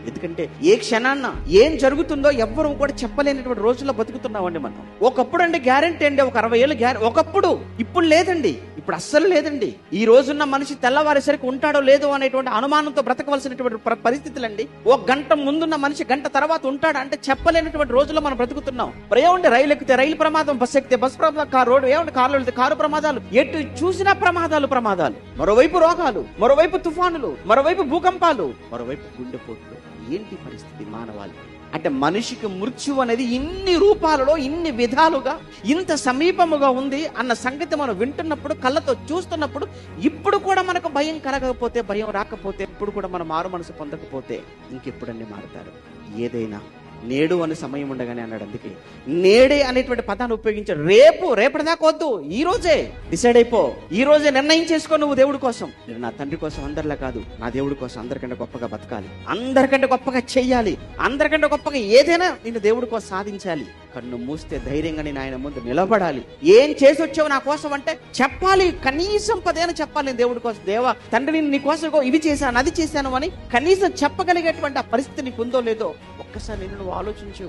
ఎందుకంటే ఏ క్షణాన్న ఏం జరుగుతుందో ఎవ్వరూ కూడా చెప్పలేనటువంటి రోజుల్లో బతుకుతున్నామండి మనం. ఒకప్పుడు అండి గ్యారెంటీ అండి, ఒక 60 ఏళ్ళు ఒకప్పుడు, ఇప్పుడు లేదండి, ఇప్పుడు అస్సలు లేదండి. ఈ రోజున్న మనిషి తెల్లవారేసరికి ఉంటాడో లేదో అనేటువంటి అనుమానంతో బ్రతకవలసినటువంటి పరిస్థితులండి. ఒక గంట ముందున్న మనిషి గంట తర్వాత ఉంటాడా అంటే చెప్పలేనటువంటి రోజుల్లో మనం బ్రతుకుతున్నాం. ఏమంటే రైలు ఎక్కితే రైలు ప్రమాదం, బస్సు ఎక్కితే బస్సు ప్రమాదం, రోడ్డు ఏమంటే కారులో వెళ్తే కారు ప్రమాదాలు, ఎటు చూసినా ప్రమాదాలు. మరోవైపు రోగాలు, మరోవైపు తుఫానులు, మరోవైపు భూకంపాలు, మరోవైపు గుండెపోట్లు. ఏంటి పరిస్థితి మానవాళి అంటే? మనిషికి మృత్యు అనేది ఇన్ని రూపాలలో, ఇన్ని విధాలుగా, ఇంత సమీపముగా ఉంది అన్న సంగతి మనం వింటున్నప్పుడు, కళ్ళతో చూస్తున్నప్పుడు, ఇప్పుడు కూడా మనకు భయం కలగకపోతే, భయం రాకపోతే, ఇప్పుడు కూడా మనం మారు మనసు పొందకపోతే ఇంకెప్పుడండి మారుతారు? ఏదైనా నేడు అనే సమయం ఉండగానే అన్నాడు. అందుకే నేడే అనేటువంటి పదాన్ని ఉపయోగించాడు. రేపటిదాకా వద్దు, ఈ రోజే డిసైడ్ అయిపో, ఈ రోజే నిర్ణయం చేసుకో. నువ్వు దేవుడి కోసం, నేను నా తండ్రి కోసం అందరిలా కాదు, నా దేవుడి కోసం అందరికంటే గొప్పగా బతకాలి, అందరికంటే గొప్పగా చెయ్యాలి, అందరికంటే గొప్పగా ఏదైనా నేను దేవుడి కోసం సాధించాలి. కన్ను మూస్తే ధైర్యంగా నేను ఆయన ముందు నిలబడాలి. ఏం చేసి వచ్చావు నా కోసం అంటే చెప్పాలి, కనీసం 10 చెప్పాలి. నేను దేవుడి కోసం, దేవా తండ్రి నేను నీ కోసం ఇవి చేశాను, అది చేశాను అని కనీసం చెప్పగలిగేటువంటి ఆ పరిస్థితి నీకు ఉందో లేదో ఒక్కసారి నిన్ను ఆలోచించు.